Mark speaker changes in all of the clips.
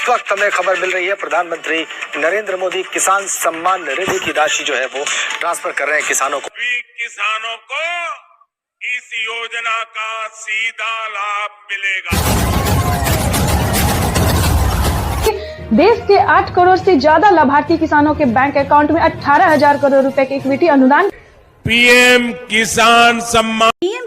Speaker 1: वक्त हमें खबर मिल रही है प्रधानमंत्री नरेंद्र मोदी किसान सम्मान निधि की राशि जो है वो ट्रांसफर कर रहे हैं किसानों को।
Speaker 2: किसानों को इस योजना का सीधा लाभ मिलेगा।
Speaker 3: देश के 8 करोड़ से ज्यादा लाभार्थी किसानों के बैंक अकाउंट में 18,000 करोड़ रुपए के इक्विटी अनुदान।
Speaker 2: पीएम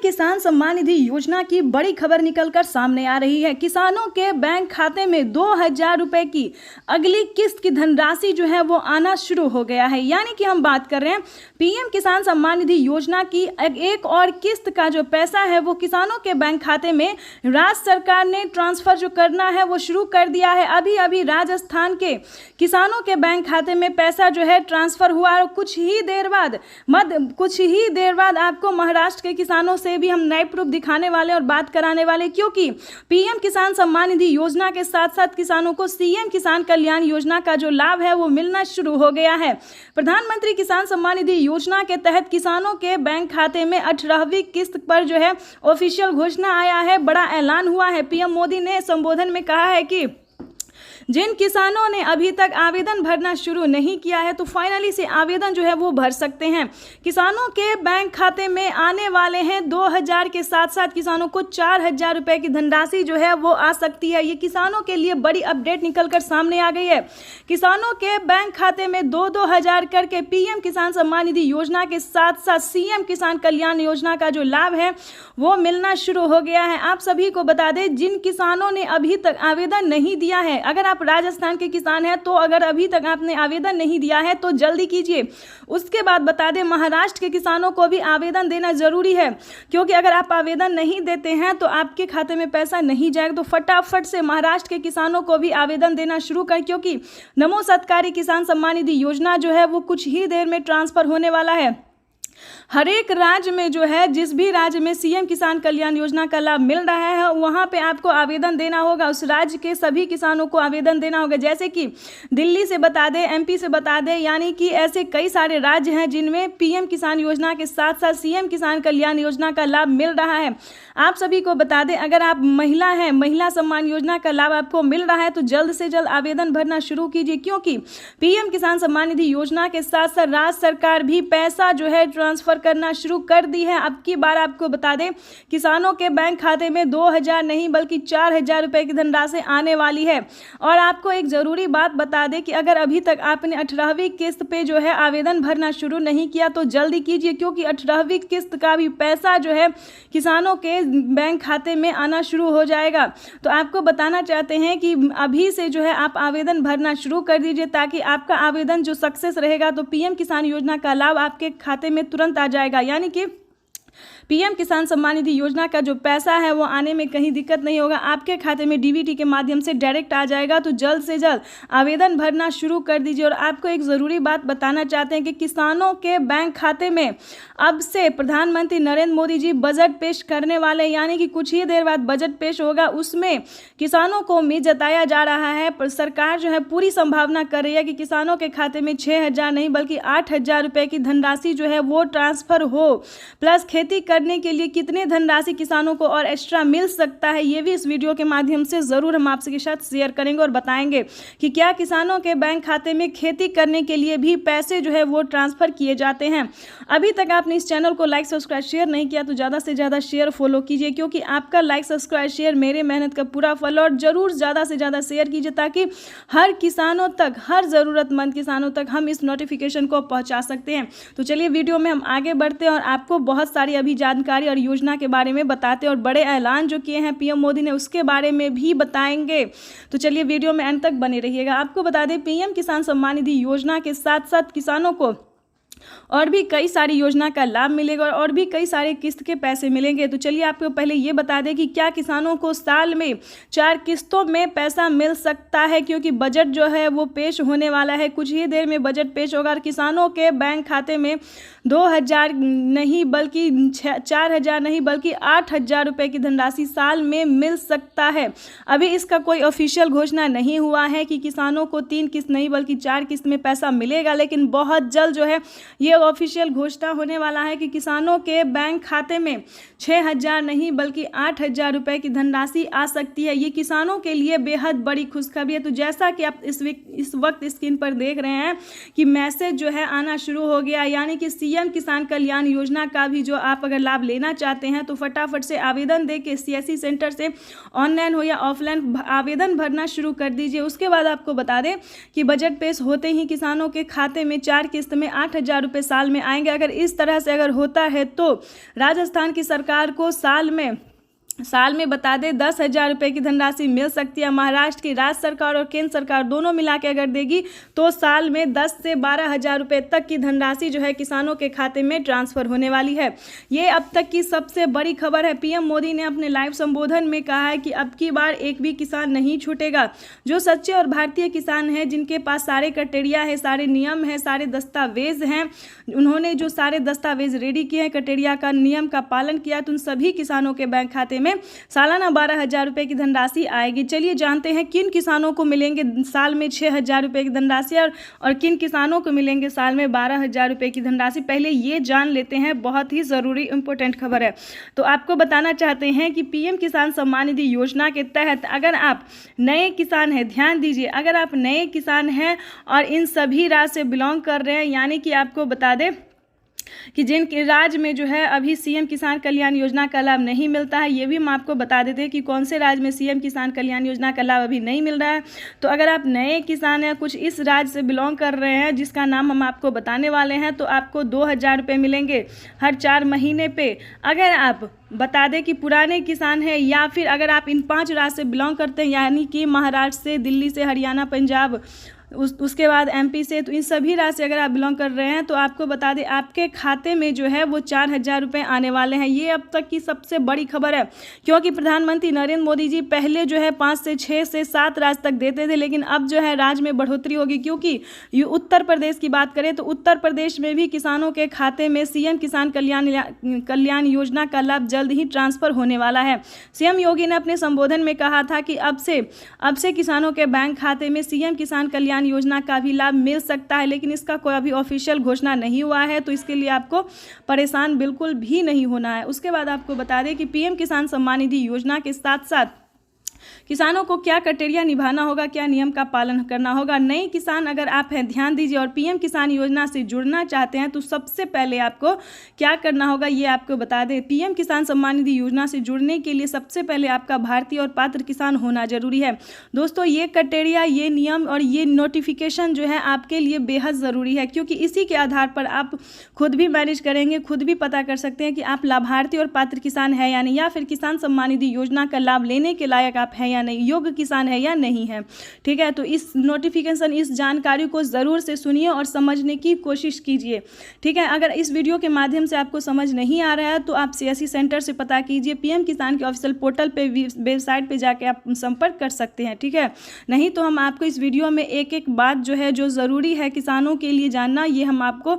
Speaker 2: किसान
Speaker 3: सम्मान निधि योजना की बड़ी खबर निकलकर सामने आ रही है। किसानों के बैंक खाते में 2,000 रुपए की अगली किस्त की धनराशि जो है वो आना शुरू हो गया है। यानी कि हम बात कर रहे हैं पीएम किसान सम्मान निधि योजना की एक और किस्त का जो पैसा है वो किसानों के बैंक खाते में राज्य सरकार ने ट्रांसफर जो करना है वो शुरू कर दिया है। अभी अभी राजस्थान के किसानों के बैंक खाते में पैसा जो है ट्रांसफर हुआ और कुछ ही देर बाद आपको महाराष्ट्र के किसानों से भी हम नए प्रूफ दिखाने वाले और बात कराने वाले, क्योंकि पीएम किसान सम्मान निधि योजना के साथ साथ किसानों को सीएम किसान कल्याण योजना का जो लाभ है वो मिलना शुरू हो गया है। प्रधानमंत्री किसान सम्मान निधि योजना के तहत किसानों के बैंक खाते में 18वीं किस्त पर जो है ऑफिशियल घोषणा आया है, बड़ा ऐलान हुआ है। पीएम मोदी ने संबोधन में कहा है कि जिन किसानों ने अभी तक आवेदन भरना शुरू नहीं किया है तो फाइनली से आवेदन जो है वो भर सकते हैं। किसानों के बैंक खाते में आने वाले हैं 2,000 के साथ साथ किसानों को 4,000 रुपए की धनराशि जो है वो आ सकती है। ये किसानों के लिए बड़ी अपडेट निकलकर सामने आ गई है। किसानों के बैंक खाते में 2-2 हज़ार करके पीएम किसान सम्मान निधि योजना के साथ साथ सीएम किसान कल्याण योजना का जो लाभ है वो मिलना शुरू हो गया है। आप सभी को बता दें, जिन किसानों ने अभी तक आवेदन नहीं दिया है, अगर आप राजस्थान के किसान हैं तो अगर अभी तक आपने आवेदन नहीं दिया है तो जल्दी कीजिए। उसके बाद बता दें, महाराष्ट्र के किसानों को भी आवेदन देना जरूरी है, क्योंकि अगर आप आवेदन नहीं देते हैं तो आपके खाते में पैसा नहीं जाएगा। तो फटाफट से महाराष्ट्र के किसानों को भी आवेदन देना शुरू कर, क्योंकि नमो सत्कारी किसान सम्मान निधि योजना जो है वो कुछ ही देर में ट्रांसफर होने वाला है। हर एक राज्य में जो है, जिस भी राज्य में सीएम किसान कल्याण योजना का लाभ मिल रहा है वहाँ पे आपको आवेदन देना होगा। उस राज्य के सभी किसानों को आवेदन देना होगा। जैसे कि दिल्ली से बता दें, एमपी से बता दें, यानी कि ऐसे कई सारे राज्य हैं जिनमें पीएम किसान योजना के साथ साथ सीएम किसान कल्याण योजना का लाभ मिल रहा है। आप सभी को बता दें, अगर आप महिला हैं, महिला सम्मान योजना का लाभ आपको मिल रहा है तो जल्द से जल्द आवेदन भरना शुरू कीजिए, क्योंकि पीएम किसान सम्मान निधि योजना के साथ साथ राज्य सरकार भी पैसा जो है ट्रांसफर करना शुरू कर दी है। अब की बार आपको बता दें, किसानों के बैंक खाते में 2,000 नहीं बल्कि 4,000 रुपए की धनराशि आने वाली है। और आपको एक जरूरी बात बता दें कि अगर अभी तक आपने 18वीं किस्त पे जो है आवेदन भरना शुरू नहीं किया तो जल्दी कीजिए, क्योंकि 18वीं किस्त का भी पैसा जो है किसानों के बैंक खाते में आना शुरू हो जाएगा। तो आपको बताना चाहते हैं कि अभी से जो है आप आवेदन भरना शुरू कर दीजिए, ताकि आपका आवेदन जो सक्सेस रहेगा तो पीएम किसान योजना का लाभ आपके खाते में तुरंत आ जाएगा। यानी कि पीएम किसान सम्मान निधि योजना का जो पैसा है वो आने में कहीं दिक्कत नहीं होगा, आपके खाते में डीबीटी के माध्यम से डायरेक्ट आ जाएगा। तो जल्द से जल्द आवेदन भरना शुरू कर दीजिए। और आपको एक ज़रूरी बात बताना चाहते हैं कि किसानों के बैंक खाते में अब से प्रधानमंत्री नरेंद्र मोदी जी बजट पेश करने वाले, यानी कि कुछ ही देर बाद बजट पेश होगा। उसमें किसानों को उम्मीद जताया जा रहा है, पर सरकार जो है पूरी संभावना कर रही है कि किसानों के खाते में 6,000 नहीं बल्कि 8,000 रुपये की धनराशि जो है वो ट्रांसफर हो। प्लस खेती करने के लिए कितने धनराशि किसानों को और एक्स्ट्रा मिल सकता है, ये भी इस वीडियो के माध्यम से ज़रूर हम आपके साथ शेयर करेंगे और बताएंगे कि क्या किसानों के बैंक खाते में खेती करने के लिए भी पैसे जो है वो ट्रांसफ़र किए जाते हैं। अभी तक आपने इस चैनल को लाइक सब्सक्राइब शेयर नहीं किया तो ज़्यादा से ज़्यादा शेयर फॉलो कीजिए, क्योंकि आपका लाइक सब्सक्राइब शेयर मेरे मेहनत का पूरा फल। और ज़रूर ज़्यादा से ज़्यादा शेयर कीजिए, ताकि हर किसानों तक, हर ज़रूरतमंद किसानों तक हम इस नोटिफिकेशन को पहुँचा सकते हैं। तो चलिए वीडियो में हम आगे बढ़ते हैं और आपको बहुत सारी अभी जानकारी और योजना के बारे में बताते हैं, और बड़े ऐलान जो किए हैं पीएम मोदी ने उसके बारे में भी बताएंगे। तो चलिए वीडियो में अंत तक बने रहिएगा। आपको बता दें, पीएम किसान सम्मान निधि योजना के साथ साथ किसानों को और भी कई सारी योजना का लाभ मिलेगा और भी कई सारे किस्त के पैसे मिलेंगे। तो चलिए आपको पहले ये बता दें कि क्या किसानों को साल में 4 किस्तों में पैसा मिल सकता है, क्योंकि बजट जो है वो पेश होने वाला है। कुछ ही देर में बजट पेश होगा और किसानों के बैंक खाते में 2,000 नहीं बल्कि 4,000 नहीं बल्कि 8,000 रुपये की धनराशि साल में मिल सकता है। अभी इसका कोई ऑफिशियल घोषणा नहीं हुआ है कि किसानों को 3 किस्त नहीं बल्कि 4 किस्त में पैसा मिलेगा, लेकिन बहुत जल्द जो है ये ऑफिशियल घोषणा होने वाला है कि किसानों के बैंक खाते में 6,000 नहीं बल्कि 8,000 रुपये की धनराशि आ सकती है। ये किसानों के लिए बेहद बड़ी खुशखबरी है। तो जैसा कि आप इस वक्त स्क्रीन पर देख रहे हैं कि मैसेज जो है आना शुरू हो गया, यानी कि सीएम किसान कल्याण योजना का भी जो आप अगर लाभ लेना चाहते हैं तो फटाफट से आवेदन दे के सीएससी सेंटर से ऑनलाइन हो या ऑफलाइन आवेदन भरना शुरू कर दीजिए। उसके बाद आपको बता दें कि बजट पेश होते ही किसानों के खाते में 4 किस्त में 8,000 रुपये साल में आएंगे। अगर इस तरह से अगर होता है तो राजस्थान की सरकार को साल में बता दें 10,000 रुपये की धनराशि मिल सकती है। महाराष्ट्र की राज्य सरकार और केंद्र सरकार दोनों मिला के अगर देगी तो साल में 10 से 12,000 रुपये तक की धनराशि जो है किसानों के खाते में ट्रांसफर होने वाली है। ये अब तक की सबसे बड़ी खबर है। पीएम मोदी ने अपने लाइव संबोधन में कहा है कि अब की बार एक भी किसान नहीं छूटेगा। जो सच्चे और भारतीय किसान हैं, जिनके पास सारे क्राइटेरिया है, सारे नियम है, सारे दस्तावेज हैं, उन्होंने जो सारे दस्तावेज रेडी किए हैं, क्राइटेरिया का नियम का पालन किया, तो उन सभी किसानों के बैंक खाते में सालाना 12,000 रुपये की धनराशि आएगी। चलिए जानते हैं किन किसानों को मिलेंगे साल में 6,000 रुपये की धनराशि और किन किसानों को मिलेंगे साल में 12,000 रुपये की धनराशि। पहले ये जान लेते हैं, बहुत ही ज़रूरी इंपॉर्टेंट खबर है। तो आपको बताना चाहते हैं कि पीएम किसान सम्मान निधि योजना के तहत अगर आप नए किसान हैं, ध्यान दीजिए, अगर आप नए किसान हैं और इन सभी राज्य से बिलोंग कर रहे हैं, यानी कि आपको बता दें कि जिन राज्य में जो है अभी सीएम किसान कल्याण योजना का लाभ नहीं मिलता है, ये भी हम आपको बता देते हैं कि कौन से राज्य में सीएम किसान कल्याण योजना का लाभ अभी नहीं मिल रहा है। तो अगर आप नए किसान हैं, कुछ इस राज्य से बिलोंग कर रहे हैं जिसका नाम हम आपको बताने वाले हैं, तो आपको 2,000 रुपये मिलेंगे हर 4 महीने पे। अगर आप बता दें कि पुराने किसान हैं या फिर अगर आप इन 5 राज्य से बिलोंग करते हैं, यानी कि महाराष्ट्र से, दिल्ली से, हरियाणा, पंजाब, उसके बाद एमपी से, तो इन सभी राज्य से अगर आप बिलोंग कर रहे हैं तो आपको बता दें आपके खाते में जो है वो 4,000 रुपये आने वाले हैं। ये अब तक की सबसे बड़ी खबर है, क्योंकि प्रधानमंत्री नरेंद्र मोदी जी पहले जो है 5 से 6 से 7 राज्य तक देते थे, लेकिन अब जो है राज्य में बढ़ोतरी होगी। क्योंकि ये उत्तर प्रदेश की बात करें तो उत्तर प्रदेश में भी किसानों के खाते में सीएम किसान कल्याण योजना का लाभ जल्द ही ट्रांसफर होने वाला है। सीएम योगी ने अपने संबोधन में कहा था कि अब से किसानों के बैंक खाते में सीएम किसान कल्याण योजना का भी लाभ मिल सकता है, लेकिन इसका कोई अभी ऑफिशियल घोषणा नहीं हुआ है, तो इसके लिए आपको परेशान बिल्कुल भी नहीं होना है। उसके बाद आपको बता दें कि पीएम किसान सम्मान निधि योजना के साथ साथ किसानों को क्या क्राइटेरिया निभाना होगा, क्या नियम का पालन करना होगा। नए किसान अगर आप हैं, ध्यान दीजिए, और पीएम किसान योजना से जुड़ना चाहते हैं तो सबसे पहले आपको क्या करना होगा ये आपको बता दें। पीएम किसान सम्मान निधि योजना से जुड़ने के लिए सबसे पहले आपका भारतीय और पात्र किसान होना जरूरी है। दोस्तों, ये क्राइटेरिया, ये नियम और ये नोटिफिकेशन जो है आपके लिए बेहद ज़रूरी है, क्योंकि इसी के आधार पर आप खुद भी मैनेज करेंगे, खुद भी पता कर सकते हैं कि आप लाभार्थी और पात्र किसान है या नहीं, या फिर किसान सम्मान निधि योजना का लाभ लेने के लायक आप हैं या नहीं, योग्य किसान है या नहीं है। ठीक है, तो इस नोटिफिकेशन, इस जानकारी को ज़रूर से सुनिए और समझने की कोशिश कीजिए। ठीक है, अगर इस वीडियो के माध्यम से आपको समझ नहीं आ रहा है तो आप सीएससी सेंटर से पता कीजिए, पीएम किसान के ऑफिशियल पोर्टल पे, वेबसाइट पे जाके आप संपर्क कर सकते हैं। ठीक है, नहीं तो हम आपको इस वीडियो में एक एक बात जो है जो ज़रूरी है किसानों के लिए जानना, ये हम आपको